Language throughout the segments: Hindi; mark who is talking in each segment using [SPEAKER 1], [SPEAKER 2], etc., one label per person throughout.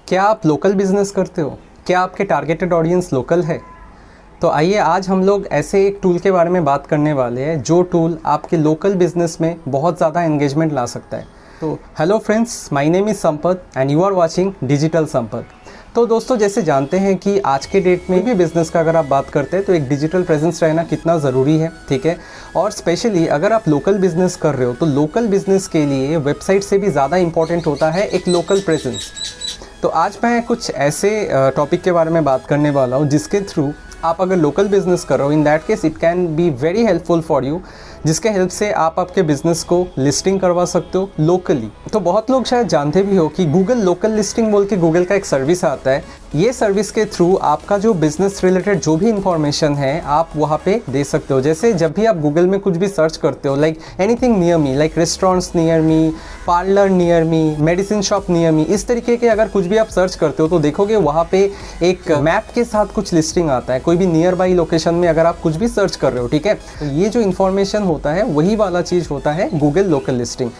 [SPEAKER 1] क्या आप लोकल बिज़नेस करते हो? क्या आपके टारगेटेड ऑडियंस लोकल है? तो आइए आज हम लोग ऐसे एक टूल के बारे में बात करने वाले हैं जो टूल आपके लोकल बिज़नेस में बहुत ज़्यादा एंगेजमेंट ला सकता है। तो hello friends, my name is Sampat and you are watching digital Sampat. तो दोस्तों, जैसे जानते हैं कि आज के डेट में भी बिज़नेस का अगर आप बात करते हैं तो एक डिजिटल प्रेजेंस रहना कितना ज़रूरी है, ठीक है। और स्पेशली अगर आप लोकल बिज़नेस कर रहे हो तो लोकल बिज़नेस के लिए वेबसाइट से भी ज़्यादा इंपॉर्टेंट होता है एक लोकल प्रेजेंस। तो आज मैं कुछ ऐसे टॉपिक के बारे में बात करने वाला हूँ जिसके थ्रू आप अगर लोकल बिज़नेस कर रहे हो, in that case it can be very helpful for you, जिसके हेल्प से आप आपके बिज़नेस को लिस्टिंग करवा सकते हो लोकली। तो बहुत लोग शायद जानते भी हो कि गूगल लोकल लिस्टिंग बोल के गूगल का एक सर्विस आता है। ये सर्विस के थ्रू आपका जो बिज़नेस रिलेटेड जो भी इंफॉर्मेशन है आप वहाँ पे दे सकते हो। जैसे जब भी आप गूगल में कुछ भी सर्च करते हो, like anything near me, like restaurants near me, parlour near me, medicine shop near me, इस तरीके के अगर कुछ भी आप सर्च करते हो तो देखोगे वहाँ पे एक मैप के साथ कुछ लिस्टिंग आता है। कोई भी नियर बाई लोकेशन में अगर आप कुछ भी सर्च कर रहे हो, ठीक है, तो ये जो इन्फॉर्मेशन होता है वही वाला चीज़ होता है गूगल लोकल लिस्टिंग।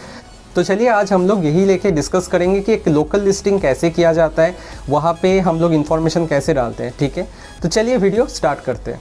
[SPEAKER 1] तो चलिए आज हम लोग यही लेके डिस्कस करेंगे कि एक लोकल लिस्टिंग कैसे किया जाता है, वहाँ पे हम लोग इन्फॉर्मेशन कैसे डालते हैं, ठीक है। तो चलिए वीडियो स्टार्ट करते हैं।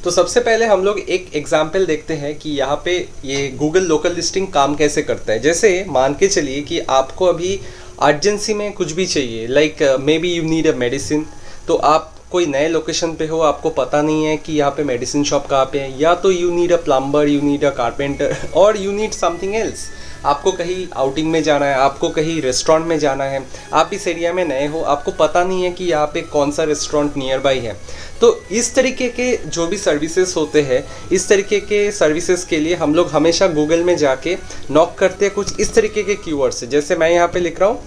[SPEAKER 1] तो सबसे पहले हम लोग एक एग्जाम्पल देखते हैं कि यहाँ पे ये गूगल लोकल लिस्टिंग काम कैसे करता है। जैसे मान के चलिए कि आपको अभी अर्जेंसी में कुछ भी चाहिए, like may be you need a medicine. तो आप कोई नए लोकेशन पे हो, आपको पता नहीं है कि यहाँ पे मेडिसिन शॉप कहाँ पे है, या तो you need a plumber, you need a carpenter, और यू नीड समथिंग एल्स। आपको कहीं आउटिंग में जाना है, आपको कहीं रेस्टोरेंट में जाना है, आप इस एरिया में नए हो, आपको पता नहीं है कि यहाँ पे कौन सा रेस्टोरेंट नियर बाई है। तो इस तरीके के जो भी सर्विसेज होते हैं, इस तरीके के सर्विसेज के लिए हम लोग हमेशा गूगल में जाके नॉक करते हैं कुछ इस तरीके के कीवर्ड्स से। जैसे मैं यहाँ पे लिख रहा हूँ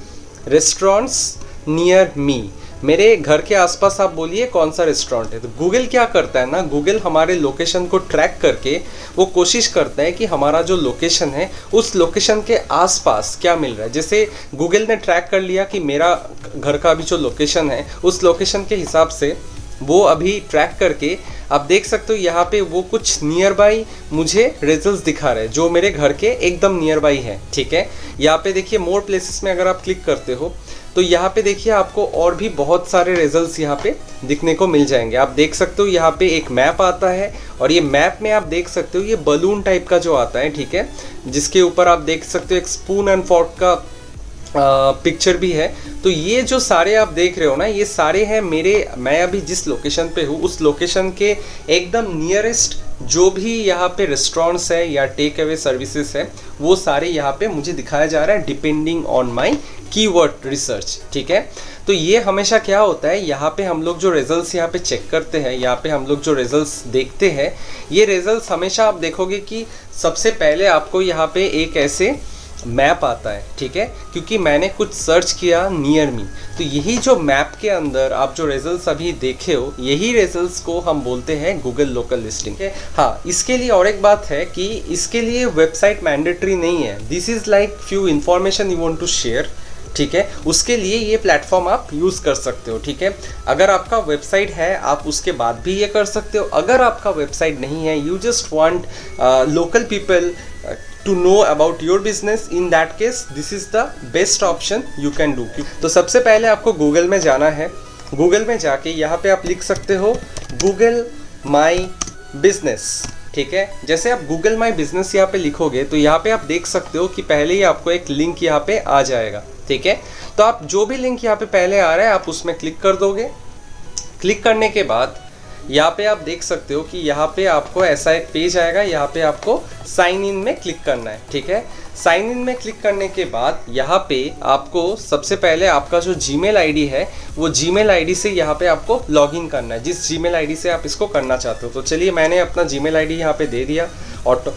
[SPEAKER 1] रेस्टोरेंट्स नियर मी, मेरे घर के आसपास आप बोलिए कौन सा रेस्टोरेंट है। तो गूगल क्या करता है ना, गूगल हमारे लोकेशन को ट्रैक करके वो कोशिश करता है कि हमारा जो लोकेशन है उस लोकेशन के आसपास क्या मिल रहा है। जैसे गूगल ने ट्रैक कर लिया कि मेरा घर का अभी जो लोकेशन है उस लोकेशन के हिसाब से वो अभी ट्रैक करके आप देख सकते हो यहाँ पे वो कुछ नियर बाई मुझे रिजल्ट्स दिखा रहे हैं जो मेरे घर के एकदम नियर बाई है, ठीक है। यहाँ पे देखिए मोर प्लेसेस में अगर आप क्लिक करते हो तो यहाँ पे देखिए आपको और भी बहुत सारे रिजल्ट्स यहाँ पे दिखने को मिल जाएंगे। आप देख सकते हो यहाँ पे एक मैप आता है और ये मैप में आप देख सकते हो ये बलून टाइप का जो आता है, ठीक है, जिसके ऊपर आप देख सकते हो एक स्पून एंड फोर्क का पिक्चर भी है। तो ये जो सारे आप देख रहे हो ना, ये सारे हैं मैं अभी जिस लोकेशन पे हूँ उस लोकेशन के एकदम नियरेस्ट जो भी यहाँ पे रेस्टोरेंट्स है या टेक अवे सर्विसेज है वो सारे यहाँ पे मुझे दिखाया जा रहा है depending on my keyword research, ठीक है। तो ये हमेशा क्या होता है, यहाँ पे हम लोग जो रिजल्ट्स यहाँ पे चेक करते हैं, यहाँ पे हम लोग जो रिजल्ट्स देखते हैं, ये रिजल्ट्स हमेशा आप देखोगे कि सबसे पहले आपको यहाँ पे एक ऐसे मैप आता है, ठीक है, क्योंकि मैंने कुछ सर्च किया नियर मी। तो यही जो मैप के अंदर आप जो रिजल्ट्स अभी देखे हो, यही रिजल्ट्स को हम बोलते हैं गूगल लोकल लिस्टिंग। हाँ, इसके लिए और एक बात है कि इसके लिए वेबसाइट मैंडेटरी नहीं है। This is like few information you want to share, ठीक है, उसके लिए ये प्लेटफॉर्म आप यूज़ कर सकते हो, ठीक है। अगर आपका वेबसाइट है आप उसके बाद भी ये कर सकते हो। अगर आपका वेबसाइट नहीं है, you just want local people to know about your business, in that case this is the best option you can do। तो सबसे पहले आपको गूगल में जाना है। गूगल में जाके यहाँ पे आप लिख सकते हो गूगल माई बिजनेस, ठीक है। जैसे आप गूगल माई बिजनेस यहाँ पे लिखोगे तो यहाँ पे आप देख सकते हो कि पहले ही आपको एक लिंक यहाँ पे आ जाएगा, ठीक है। तो आप जो भी लिंक यहाँ पे पहले आ रहा है आप उसमें क्लिक कर दोगे। क्लिक करने के बाद यहाँ पे आप देख सकते हो कि यहाँ पे आपको ऐसा एक पेज आएगा, यहाँ पे आपको साइन इन में क्लिक करना है, ठीक है। साइन इन में क्लिक करने के बाद यहाँ पे आपको सबसे पहले आपका जो जीमेल आईडी है वो जीमेल आईडी से यहाँ पे आपको लॉगिन करना है, जिस जीमेल आईडी से आप इसको करना चाहते हो। तो चलिए मैंने अपना जीमेल आईडी यहाँ पे दे दिया और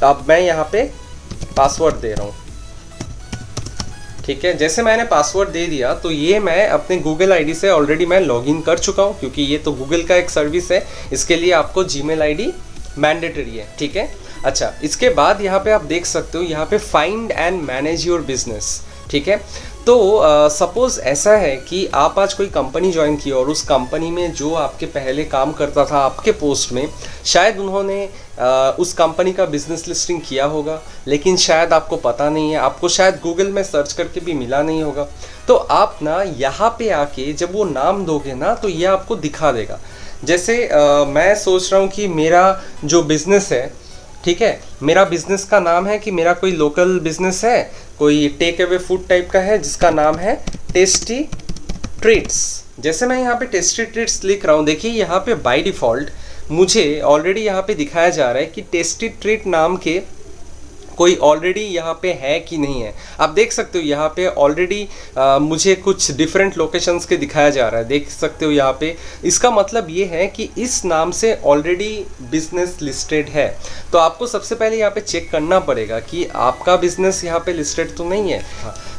[SPEAKER 1] अब मैं यहाँ पे पासवर्ड दे रहा हूँ, ठीक है। जैसे मैंने पासवर्ड दे दिया तो ये मैं अपने गूगल आईडी से ऑलरेडी मैं लॉगिन कर चुका हूँ, क्योंकि ये तो गूगल का एक सर्विस है, इसके लिए आपको जीमेल आईडी मैंडेटरी है, ठीक है। अच्छा, इसके बाद यहाँ पे आप देख सकते हो यहाँ पे find and manage your business, ठीक है। तो सपोज़ ऐसा है कि आप आज कोई कंपनी ज्वाइन की और उस कंपनी में जो आपके पहले काम करता था आपके पोस्ट में, शायद उन्होंने उस कंपनी का बिजनेस लिस्टिंग किया होगा, लेकिन शायद आपको पता नहीं है, आपको शायद गूगल में सर्च करके भी मिला नहीं होगा। तो आप ना यहाँ पे आके जब वो नाम दोगे ना तो ये आपको दिखा देगा। जैसे मैं सोच रहा हूँ कि मेरा जो बिज़नेस है, ठीक है, मेरा बिज़नेस का नाम है कि मेरा कोई लोकल बिज़नेस है, कोई टेक अवे फूड टाइप का है जिसका नाम है टेस्टी ट्रीट्स। जैसे मैं यहाँ पे टेस्टी ट्रीट्स लिख रहा हूँ, देखिए यहाँ पे बाय डिफ़ॉल्ट मुझे ऑलरेडी यहाँ पे दिखाया जा रहा है कि टेस्टी ट्रीट नाम के कोई ऑलरेडी यहाँ पे है कि नहीं है। आप देख सकते हो यहाँ पे ऑलरेडी मुझे कुछ डिफरेंट लोकेशंस के दिखाया जा रहा है, देख सकते हो यहाँ पे। इसका मतलब ये है कि इस नाम से ऑलरेडी बिजनेस लिस्टेड है। तो आपको सबसे पहले यहाँ पे चेक करना पड़ेगा कि आपका बिजनेस यहाँ पे लिस्टेड तो नहीं है।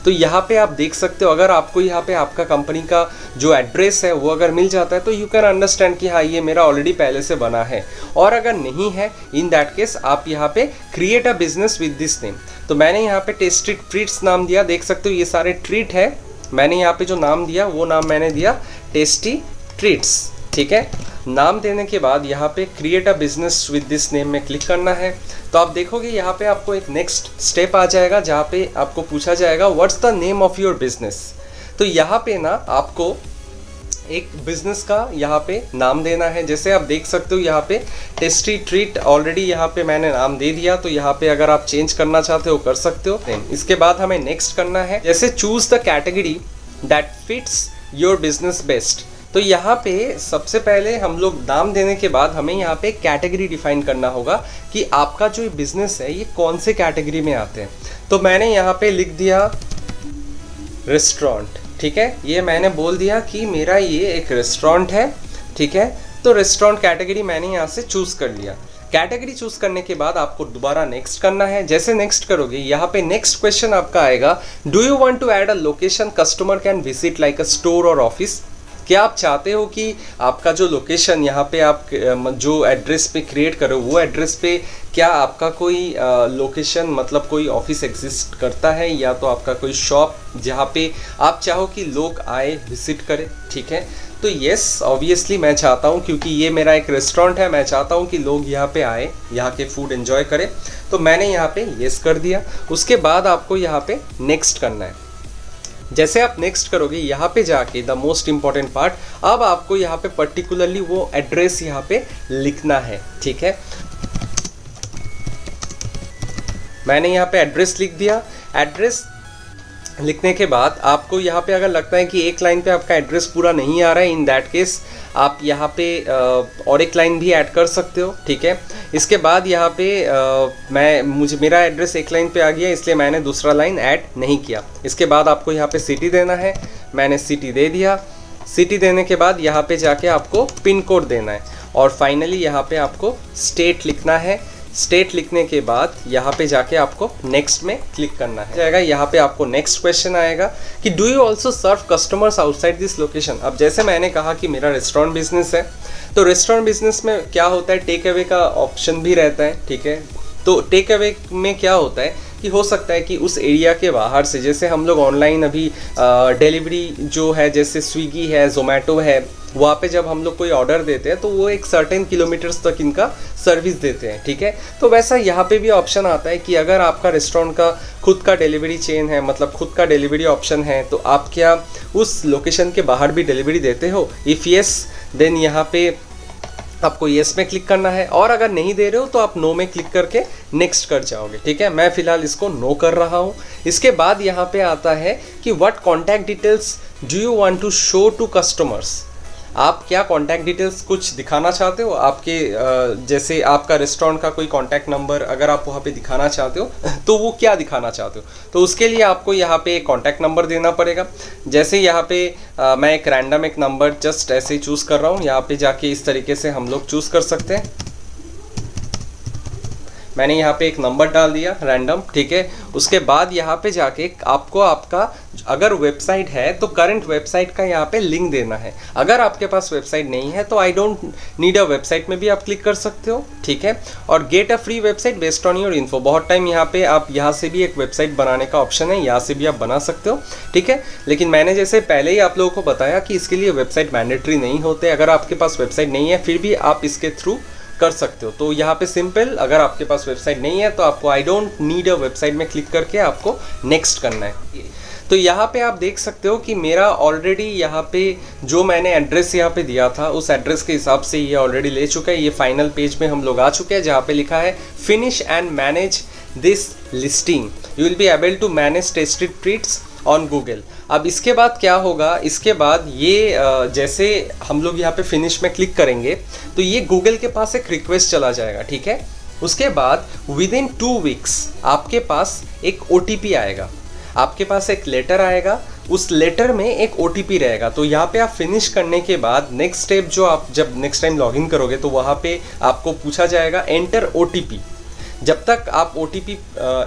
[SPEAKER 1] तो यहाँ पे आप देख सकते हो, अगर आपको यहाँ पे आपका कंपनी का जो एड्रेस है वो अगर मिल जाता है तो यू कैन अंडरस्टैंड कि हाँ ये मेरा ऑलरेडी पहले से बना है। और अगर नहीं है, इन दैट केस आप यहाँ पे create a business with this name. तो मैंने यहाँ पे टेस्टी ट्रीट्स नाम दिया, देख सकते हो ये सारे ट्रीट है। मैंने यहाँ पे जो नाम दिया वो नाम मैंने दिया टेस्टी ट्रीट्स, ठीक है। नाम देने के बाद यहाँ पे create a business with this name में क्लिक करना है। तो आप देखोगे यहाँ पे आपको एक नेक्स्ट स्टेप आ जाएगा जहाँ पे आपको पूछा जाएगा what's the name of your business. तो यहाँ पे ना आपको एक बिजनेस का यहाँ पे नाम देना है। जैसे आप देख सकते हो यहाँ पे टेस्टी ट्रीट ऑलरेडी यहाँ पे मैंने नाम दे दिया। तो यहाँ पे अगर आप चेंज करना चाहते हो कर सकते हो। इसके बाद हमें नेक्स्ट करना है, जैसे choose the category that fits your business best. तो यहाँ पे सबसे पहले हम लोग नाम देने के बाद हमें यहाँ पे कैटेगरी डिफाइन करना होगा कि आपका जो बिजनेस है ये कौन से कैटेगरी में आते हैं। तो मैंने यहाँ पे लिख दिया रेस्टोरेंट, ठीक है। ये मैंने बोल दिया कि मेरा ये एक रेस्टोरेंट है, ठीक है। तो रेस्टोरेंट कैटेगरी मैंने यहाँ से चूज़ कर लिया। कैटेगरी चूज़ करने के बाद आपको दोबारा नेक्स्ट करना है। जैसे नेक्स्ट करोगे यहाँ पे नेक्स्ट क्वेश्चन आपका आएगा, do you want to add a location customer can visit like a store और ऑफिस। क्या आप चाहते हो कि आपका जो लोकेशन यहाँ पे आप जो एड्रेस पे क्रिएट करो वो एड्रेस पे क्या आपका कोई लोकेशन मतलब कोई ऑफिस एग्जिस्ट करता है, या तो आपका कोई शॉप जहाँ पे आप चाहो कि लोग आए विजिट करें, ठीक है। तो येस ऑब्वियसली मैं चाहता हूँ, क्योंकि ये मेरा एक रेस्टोरेंट है, मैं चाहता हूँ कि लोग यहाँ पे आए, यहाँ के फूड एंजॉय करें। तो मैंने यहाँ पे येस कर दिया। उसके बाद आपको यहाँ पे नेक्स्ट करना है। जैसे आप नेक्स्ट करोगे यहाँ पे जाके द मोस्ट इम्पॉर्टेंट पार्ट, अब आपको यहाँ पे पर्टिकुलरली वो एड्रेस यहाँ पे लिखना है, ठीक है। मैंने यहाँ पे एड्रेस लिख दिया। एड्रेस लिखने के बाद आपको यहाँ पे अगर लगता है कि एक लाइन पे आपका एड्रेस पूरा नहीं आ रहा है, इन दैट केस आप यहाँ पे और एक लाइन भी ऐड कर सकते हो, ठीक है। इसके बाद यहाँ पे मेरा एड्रेस एक लाइन पे आ गया, इसलिए मैंने दूसरा लाइन ऐड नहीं किया। इसके बाद आपको यहाँ पे सिटी देना है, मैंने सिटी दे दिया। सिटी देने के बाद यहाँ पे जाके आपको पिन कोड देना है और फाइनली यहाँ पे आपको स्टेट लिखना है। स्टेट लिखने के बाद यहाँ पे जाके आपको नेक्स्ट में क्लिक करना है जाएगा। यहाँ पे आपको नेक्स्ट क्वेश्चन आएगा कि do you also serve customers outside this location. अब जैसे मैंने कहा कि मेरा रेस्टोरेंट बिजनेस है, तो रेस्टोरेंट बिजनेस में क्या होता है, टेक अवे का ऑप्शन भी रहता है, ठीक है। तो टेक अवे में क्या होता है कि हो सकता है कि उस एरिया के बाहर से, जैसे हम लोग ऑनलाइन अभी डिलीवरी जो है, जैसे स्विगी है, जोमेटो है, वहाँ पे जब हम लोग कोई ऑर्डर देते हैं तो वो एक सर्टेन किलोमीटर्स तक इनका सर्विस देते हैं, ठीक है। तो वैसा यहाँ पे भी ऑप्शन आता है कि अगर आपका रेस्टोरेंट का खुद का डिलीवरी चेन है, मतलब खुद का डिलीवरी ऑप्शन है, तो आप क्या उस लोकेशन के बाहर भी डिलीवरी देते हो। इफ़ येस देन यहाँ पे आपको येस में क्लिक करना है, और अगर नहीं दे रहे हो तो आप नो में क्लिक करके नेक्स्ट कर जाओगे, ठीक है। मैं फिलहाल इसको नो कर रहा हूँ। इसके बाद यहाँ पे आता है कि what contact details do you want to show to customers. आप क्या कॉन्टैक्ट डिटेल्स कुछ दिखाना चाहते हो, आपके जैसे आपका रेस्टोरेंट का कोई कॉन्टैक्ट नंबर अगर आप वहाँ पे दिखाना चाहते हो तो वो क्या दिखाना चाहते हो। तो उसके लिए आपको यहाँ पे कॉन्टैक्ट नंबर देना पड़ेगा। जैसे यहाँ पे मैं एक रैंडम एक नंबर जस्ट ऐसे ही चूज़ कर रहा हूँ। यहाँ पे जाके इस तरीके से हम लोग चूज़ कर सकते हैं। मैंने यहाँ पे एक नंबर डाल दिया रैंडम, ठीक है। उसके बाद यहाँ पे जाके आपको आपका अगर वेबसाइट है तो करंट वेबसाइट का यहाँ पे लिंक देना है। अगर आपके पास वेबसाइट नहीं है तो I don't need a website में भी आप क्लिक कर सकते हो, ठीक है। और get a free website based on your info, बहुत टाइम यहाँ पे आप यहाँ से भी एक वेबसाइट बनाने का ऑप्शन है, यहाँ से भी आप बना सकते हो, ठीक है। लेकिन मैंने जैसे पहले ही आप लोगों को बताया कि इसके लिए वेबसाइट मैंडेटरी नहीं होते। अगर आपके पास वेबसाइट नहीं है फिर भी आप इसके थ्रू कर सकते हो। तो यहाँ पे सिंपल, अगर आपके पास वेबसाइट नहीं है तो आपको I don't need a website में क्लिक करके आपको नेक्स्ट करना है। तो यहाँ पे आप देख सकते हो कि मेरा ऑलरेडी यहाँ पे जो मैंने एड्रेस यहाँ पे दिया था उस एड्रेस के हिसाब से ये ऑलरेडी ले चुका है। ये फाइनल पेज में हम लोग आ चुके हैं जहाँ पे लिखा है finish and manage this listing, you will be able to manage tested treats on Google. अब इसके बाद क्या होगा, इसके बाद ये जैसे हम लोग यहाँ पे फिनिश में क्लिक करेंगे तो ये गूगल के पास एक रिक्वेस्ट चला जाएगा, ठीक है। उसके बाद विद इन 2 वीक्स आपके पास एक OTP आएगा, आपके पास एक लेटर आएगा, उस लेटर में एक OTP रहेगा। तो यहाँ पे आप फिनिश करने के बाद नेक्स्ट स्टेप जो आप जब नेक्स्ट टाइम लॉगिन करोगे तो वहाँ पे आपको पूछा जाएगा एंटर OTP। जब तक आप OTP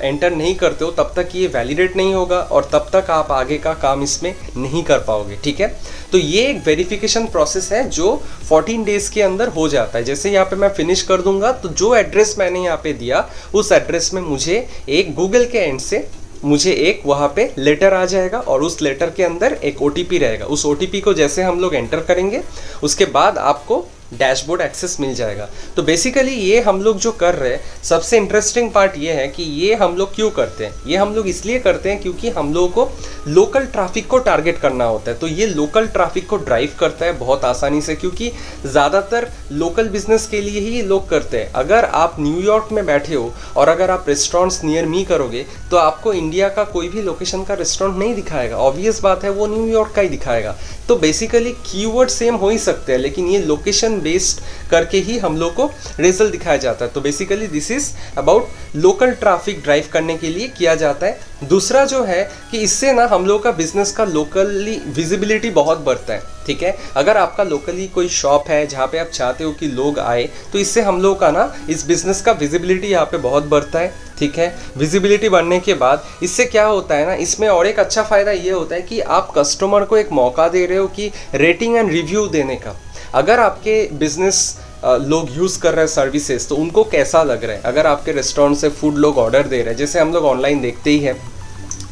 [SPEAKER 1] एंटर नहीं करते हो तब तक ये वैलिडेट नहीं होगा और तब तक आप आगे का काम इसमें नहीं कर पाओगे, ठीक है। तो ये एक वेरिफिकेशन प्रोसेस है जो 14 डेज़ के अंदर हो जाता है। जैसे यहाँ पे मैं फिनिश कर दूंगा तो जो एड्रेस मैंने यहाँ पे दिया उस एड्रेस में मुझे एक गूगल के एंड से मुझे एक वहाँ पे लेटर आ जाएगा और उस लेटर के अंदर एक OTP रहेगा। उस OTP को जैसे हम लोग एंटर करेंगे उसके बाद आपको डैशबोर्ड एक्सेस मिल जाएगा। तो बेसिकली ये हम लोग जो कर रहे हैं, सबसे इंटरेस्टिंग पार्ट ये है कि ये हम लोग क्यों करते हैं। ये हम लोग इसलिए करते हैं क्योंकि हम लोगों को लोकल ट्रैफिक को टारगेट करना होता है। तो ये लोकल ट्रैफिक को ड्राइव करता है बहुत आसानी से, क्योंकि ज़्यादातर लोकल बिजनेस के लिए ही लोग करते हैं। अगर आप न्यूयॉर्क में बैठे हो और अगर आप रेस्टोरेंट्स नियर मी करोगे तो आपको इंडिया का कोई भी लोकेशन का रेस्टोरेंट नहीं दिखाएगा, ऑब्वियस बात है, वो न्यूयॉर्क का ही दिखाएगा। तो बेसिकली कीवर्ड सेम हो ही सकते हैं लेकिन ये लोकेशन बेस्ड करके ही हम लोग को रिजल्ट दिखाया जाता है। तो basically this is about local traffic drive करने के लिए किया जाता है। दूसरा जो है कि इससे ना हम लोग का बिजनेस का लोकली विजिबिलिटी बहुत बढ़ता है, ठीक है। अगर आपका लोकली कोई शॉप है जहाँ पे आप चाहते हो कि लोग आए तो इससे हम लोग का ना इस बिज़नेस का विजिबिलिटी यहाँ पे बहुत बढ़ता है, ठीक है। विजिबिलिटी बढ़ने के बाद इससे क्या होता है ना, इसमें और एक अच्छा फ़ायदा ये होता है कि आप कस्टमर को एक मौका दे रहे हो कि रेटिंग एंड रिव्यू देने का। अगर आपके बिजनेस लोग यूज़ कर रहे हैं सर्विसेज तो उनको कैसा लग रहा है। अगर आपके रेस्टोरेंट से फूड लोग ऑर्डर दे रहे हैं, जैसे हम लोग ऑनलाइन देखते ही हैं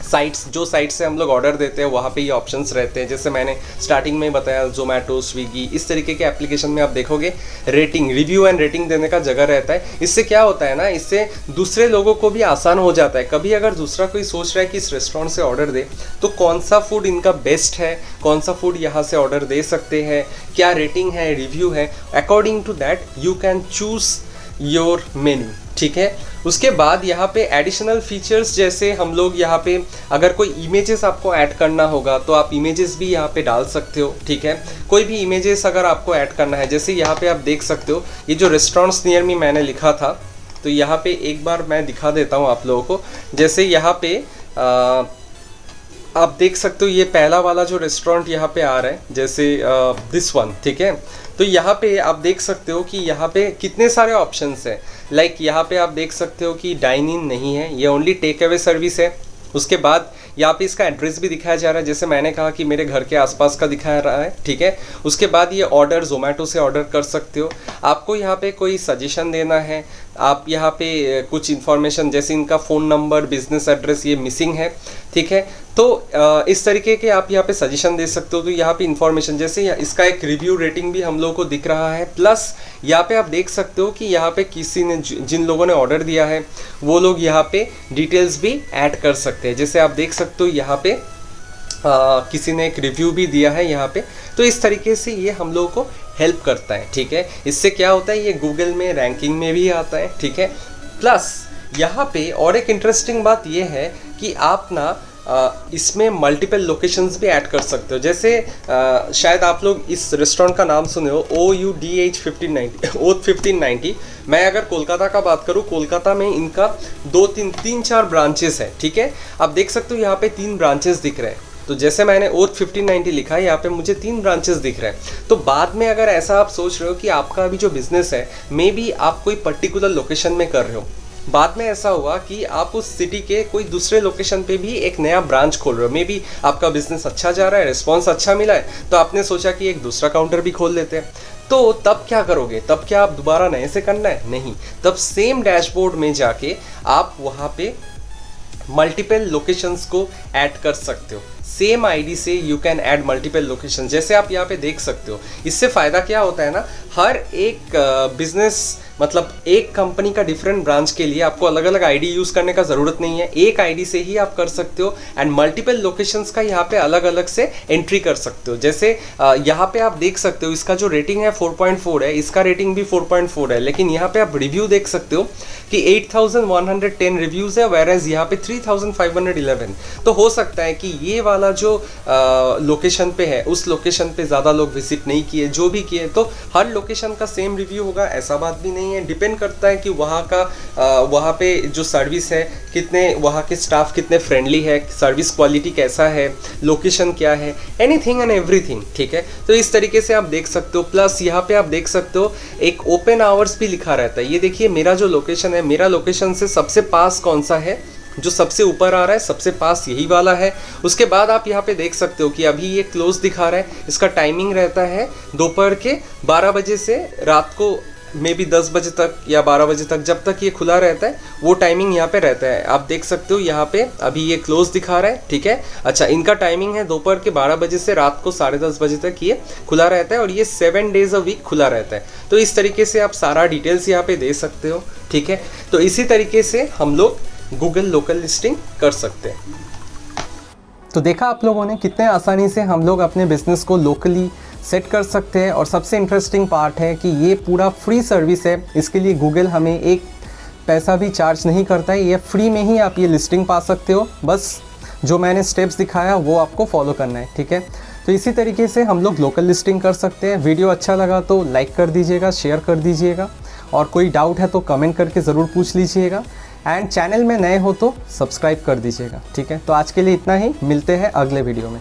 [SPEAKER 1] साइट्स, जो साइट से हम लोग ऑर्डर देते हैं वहाँ पे ये ऑप्शंस रहते हैं। जैसे मैंने स्टार्टिंग में बताया जोमेटो, स्विगी, इस तरीके के एप्लीकेशन में आप देखोगे रेटिंग, रिव्यू एंड रेटिंग देने का जगह रहता है। इससे क्या होता है ना, इससे दूसरे लोगों को भी आसान हो जाता है। कभी अगर दूसरा कोई सोच रहा है कि इस रेस्टोरेंट से ऑर्डर दे तो कौन सा फूड इनका बेस्ट है, कौन सा फूड यहाँ से ऑर्डर दे सकते हैं, क्या रेटिंग है, रिव्यू है, according to that you can choose your menu, ठीक है। उसके बाद यहाँ पे एडिशनल फीचर्स, जैसे हम लोग यहाँ पे अगर कोई इमेजेस आपको ऐड करना होगा तो आप इमेजेस भी यहाँ पे डाल सकते हो, ठीक है। कोई भी इमेजेस अगर आपको ऐड करना है, जैसे यहाँ पे आप देख सकते हो ये जो रेस्टोरेंट्स नियर मी मैंने लिखा था, तो यहाँ पे एक बार मैं दिखा देता हूँ आप लोगों को। जैसे यहाँ पे आप देख सकते हो ये पहला वाला जो रेस्टोरेंट यहाँ पे आ रहा है, जैसे दिस वन, ठीक है। तो यहाँ पे आप देख सकते हो कि यहाँ पे कितने सारे ऑप्शंस हैं। लाइक यहाँ पे आप देख सकते हो कि डाइन इन नहीं है, ये ओनली टेक अवे सर्विस है। उसके बाद यहाँ पे इसका एड्रेस भी दिखाया जा रहा है, जैसे मैंने कहा कि मेरे घर के आसपास का दिखा रहा है, ठीक है। उसके बाद ये ऑर्डर जोमेटो से ऑर्डर कर सकते हो। आपको यहाँ पे कोई सजेशन देना है, आप यहाँ पे कुछ इन्फॉर्मेशन जैसे इनका फ़ोन नंबर, बिजनेस एड्रेस ये मिसिंग है, ठीक है। तो इस तरीके के आप यहाँ पे सजेशन दे सकते हो। तो यहाँ पे इन्फॉर्मेशन जैसे इसका एक रिव्यू रेटिंग भी हम लोगों को दिख रहा है, प्लस यहाँ पे आप देख सकते हो कि यहाँ पे किसी ने जिन लोगों ने ऑर्डर दिया है वो लोग यहाँ पे डिटेल्स भी ऐड कर सकते हैं। जैसे आप देख सकते हो यहाँ पे किसी ने एक रिव्यू भी दिया है यहाँ पे। तो इस तरीके से ये हम लोगों को हेल्प करता है, ठीक है। इससे क्या होता है, ये गूगल में रैंकिंग में भी आता है, ठीक है। प्लस यहाँ पे और एक इंटरेस्टिंग बात ये है कि आप ना इसमें मल्टीपल लोकेशंस भी ऐड कर सकते हो। जैसे शायद आप लोग इस रेस्टोरेंट का नाम सुने हो, OUDH 1590। मैं अगर कोलकाता का बात करूँ, कोलकाता में इनका 3-4 ब्रांचेस हैं, ठीक है। आप देख सकते हो यहाँ पे 3 ब्रांचेस दिख रहे हैं। तो जैसे मैंने OAth 1590 लिखा है, यहाँ पे मुझे 3 ब्रांचेस दिख रहे हैं। तो बाद में अगर ऐसा आप सोच रहे हो कि आपका अभी जो बिजनेस है मे बी आप कोई पर्टिकुलर लोकेशन में कर रहे हो, बाद में ऐसा हुआ कि आप उस सिटी के कोई दूसरे लोकेशन पे भी एक नया ब्रांच खोल रहे हो, मे बी आपका बिजनेस अच्छा जा रहा है, रिस्पॉन्स अच्छा मिला है, तो आपने सोचा कि एक दूसरा काउंटर भी खोल लेते हैं। तो तब क्या करोगे? तब क्या आप दोबारा नए से करना है? नहीं, तब सेम डैशबोर्ड में जाके आप वहाँ पे मल्टीपल लोकेशंस को ऐड कर सकते हो। सेम आईडी से you can add multiple location, जैसे आप यहाँ पे देख सकते हो। इससे फ़ायदा क्या होता है ना, हर एक बिजनेस मतलब एक कंपनी का डिफरेंट ब्रांच के लिए आपको अलग अलग आईडी यूज़ करने का ज़रूरत नहीं है, एक आईडी से ही आप कर सकते हो। एंड मल्टीपल लोकेशंस का यहाँ पे अलग अलग से एंट्री कर सकते हो। जैसे यहाँ पे आप देख सकते हो इसका जो रेटिंग है 4.4 है, इसका रेटिंग भी 4.4 है, लेकिन यहाँ पे आप रिव्यू देख सकते हो कि 8110 रिव्यूज़ है, वेरएज यहाँ पे 3511। तो हो सकता है कि ये वाला जो लोकेशन पे है उस लोकेशन पे ज़्यादा लोग विजिट नहीं किए, जो भी किए, तो हर लोकेशन का सेम रिव्यू होगा ऐसा बात भी नहीं है। डिपेंड करता है कि वहाँ पे जो सर्विस है कितने, वहाँ के स्टाफ कितने फ्रेंडली है, सर्विस क्वालिटी कैसा है, लोकेशन क्या है, एनीथिंग एंड एवरीथिंग, ठीक है। तो इस तरीके से आप देख सकते हो। प्लस यहाँ पे आप देख सकते हो एक ओपन आवर्स भी लिखा रहता है। ये देखिए मेरा जो लोकेशन है, मेरा लोकेशन से सबसे पास कौन सा है, जो सबसे ऊपर आ रहा है सबसे पास यही वाला है। उसके बाद आप यहाँ पे देख सकते हो कि अभी ये क्लोज दिखा रहा है, इसका टाइमिंग रहता है दोपहर के 12 बजे से रात को मे बी 10 बजे तक या 12 बजे तक, जब तक ये खुला रहता है वो टाइमिंग यहाँ पे रहता है। आप देख सकते हो यहाँ पे अभी ये क्लोज दिखा रहा है, ठीक है। अच्छा, इनका टाइमिंग है दोपहर के 12 बजे से रात को 10:30 बजे तक ये खुला रहता है, और ये 7 डेज अ वीक खुला रहता है। तो इस तरीके से आप सारा डिटेल्स यहाँ पे दे सकते हो, ठीक है। तो इसी तरीके से हम लोग गूगल लोकल लिस्टिंग कर सकते हैं। तो देखा आप लोगों ने कितने आसानी से हम लोग अपने बिजनेस को लोकली सेट कर सकते हैं। और सबसे इंटरेस्टिंग पार्ट है कि ये पूरा फ्री सर्विस है, इसके लिए गूगल हमें एक पैसा भी चार्ज नहीं करता है, ये फ्री में ही आप ये लिस्टिंग पा सकते हो। बस जो मैंने स्टेप्स दिखाया वो आपको फॉलो करना है, ठीक है। तो इसी तरीके से हम लोग लोकल लिस्टिंग कर सकते हैं। वीडियो अच्छा लगा तो लाइक कर दीजिएगा, शेयर कर दीजिएगा, और कोई डाउट है तो कमेंट करके ज़रूर पूछ लीजिएगा। एंड चैनल में नए हो तो सब्सक्राइब कर दीजिएगा, ठीक है। तो आज के लिए इतना ही, मिलते हैं अगले वीडियो में।